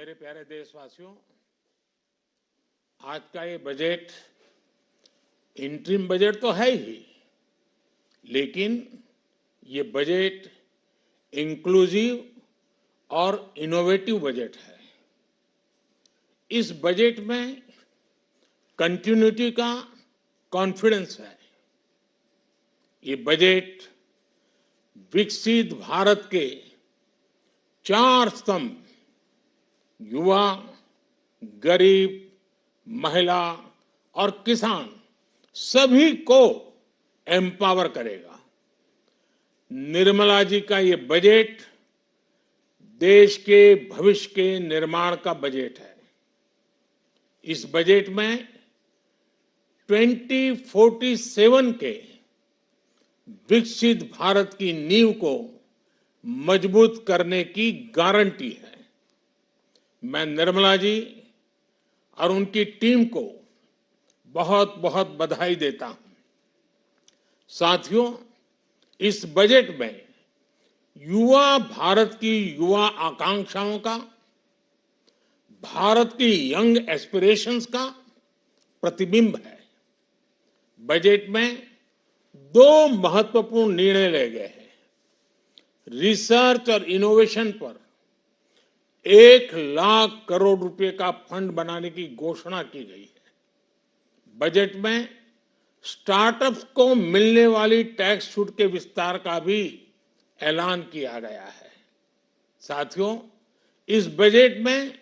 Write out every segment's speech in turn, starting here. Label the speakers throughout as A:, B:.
A: मेरे प्यारे देशवासियों, आज का ये बजट इंटरिम बजट तो है ही, लेकिन ये बजट इंक्लूसिव और इनोवेटिव बजट है। इस बजट में कंटिन्यूटी का कॉन्फिडेंस है। ये बजट विकसित भारत के 4 स्तंभ युवा, गरीब, महिला और किसान सभी को एम्पावर करेगा। निर्मला जी का ये बजट देश के भविष्य के निर्माण का बजट है। इस बजट में 2047 के विकसित भारत की नींव को मजबूत करने की गारंटी है। मैं निर्मला जी और उनकी टीम को बहुत बहुत बधाई देता हूं। साथियों, इस बजट में युवा भारत की युवा आकांक्षाओं का, भारत की यंग एस्पिरेशंस का प्रतिबिंब है। बजट में 2 महत्वपूर्ण निर्णय लिए गए हैं। रिसर्च और इनोवेशन पर 1 लाख करोड़ रुपए का फंड बनाने की घोषणा की गई है। बजट में स्टार्टअप्स को मिलने वाली टैक्स छूट के विस्तार का भी ऐलान किया गया है। साथियों, इस बजट में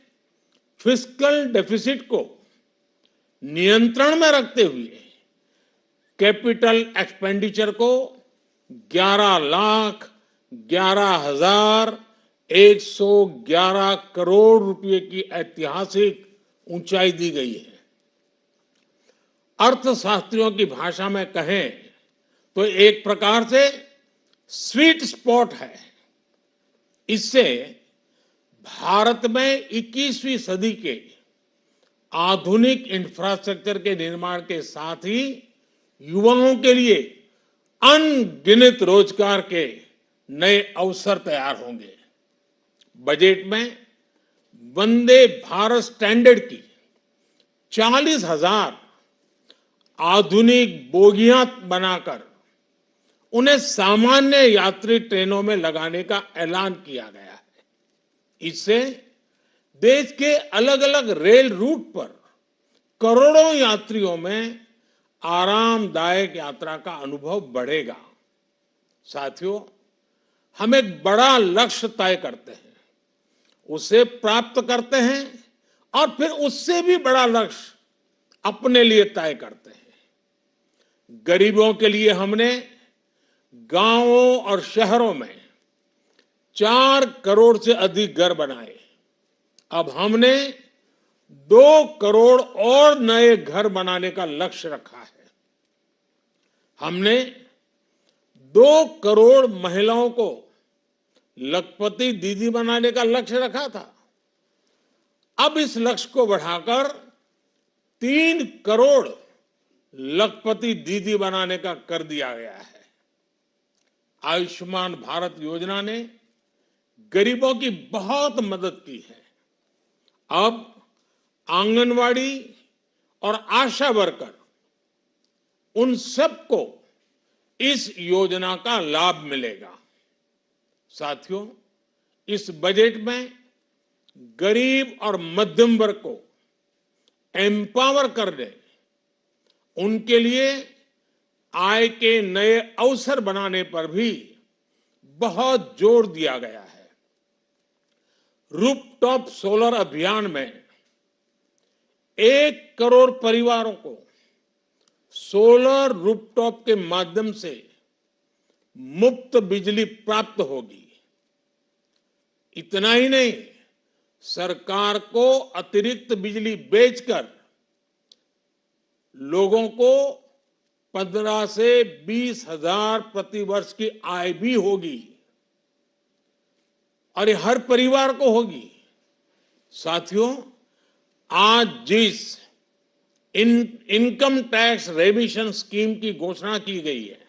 A: फिस्कल डेफिसिट को नियंत्रण में रखते हुए कैपिटल एक्सपेंडिचर को 11,11,111 करोड़ रुपए की ऐतिहासिक ऊंचाई दी गई है। अर्थशास्त्रियों की भाषा में कहें तो एक प्रकार से स्वीट स्पॉट है। इससे भारत में 21वीं सदी के आधुनिक इंफ्रास्ट्रक्चर के निर्माण के साथ ही युवाओं के लिए अनगिनत रोजगार के नए अवसर तैयार होंगे। बजट में वंदे भारत स्टैंडर्ड की 40,000 आधुनिक बोगियां बनाकर उन्हें सामान्य यात्री ट्रेनों में लगाने का ऐलान किया गया है। इससे देश के अलग अलग रेल रूट पर करोड़ों यात्रियों में आरामदायक यात्रा का अनुभव बढ़ेगा। साथियों, हम एक बड़ा लक्ष्य तय करते हैं, उसे प्राप्त करते हैं और फिर उससे भी बड़ा लक्ष्य अपने लिए तय करते हैं। गरीबों के लिए हमने गांवों और शहरों में 4 करोड़ से अधिक घर बनाए। अब हमने 2 करोड़ और नए घर बनाने का लक्ष्य रखा है। हमने 2 करोड़ महिलाओं को लखपति दीदी बनाने का लक्ष्य रखा था। अब इस लक्ष्य को बढ़ाकर 3 करोड़ लखपति दीदी बनाने का कर दिया गया है। आयुष्मान भारत योजना ने गरीबों की बहुत मदद की है। अब आंगनवाड़ी और आशा वर्कर, उन सबको इस योजना का लाभ मिलेगा। साथियों, इस बजट में गरीब और मध्यम वर्ग को एम्पावर करने, उनके लिए आय के नए अवसर बनाने पर भी बहुत जोर दिया गया है। रूफटॉप सोलर अभियान में 1 करोड़ परिवारों को सोलर रूफटॉप के माध्यम से मुफ्त बिजली प्राप्त होगी। इतना ही नहीं, सरकार को अतिरिक्त बिजली बेचकर लोगों को 15 से 20 हजार प्रति वर्ष की आय भी होगी और ये हर परिवार को होगी। साथियों, आज जिस इनकम टैक्स रेमिशन स्कीम की घोषणा की गई है,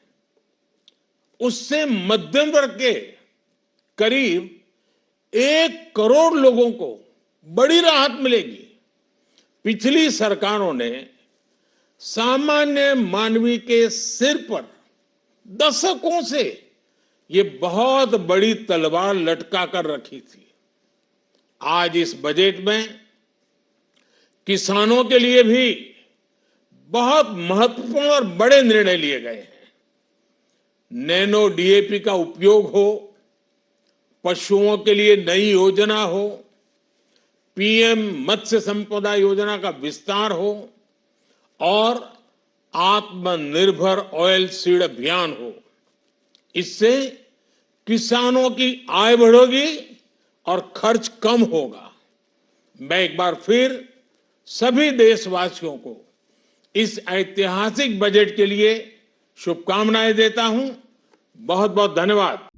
A: उससे मध्यम वर्ग के करीब 1 करोड़ लोगों को बड़ी राहत मिलेगी। पिछली सरकारों ने सामान्य मानवी के सिर पर दशकों से ये बहुत बड़ी तलवार लटका कर रखी थी। आज इस बजट में किसानों के लिए भी बहुत महत्वपूर्ण और बड़े निर्णय लिए गए हैं। नैनो डीएपी का उपयोग हो, पशुओं के लिए नई योजना हो, पीएम मत्स्य संपदा योजना का विस्तार हो और आत्मनिर्भर ऑयल सीड अभियान हो। इससे किसानों की आय बढ़ेगी और खर्च कम होगा। मैं एक बार फिर सभी देशवासियों को इस ऐतिहासिक बजट के लिए शुभकामनाएं देता हूं। बहुत बहुत धन्यवाद।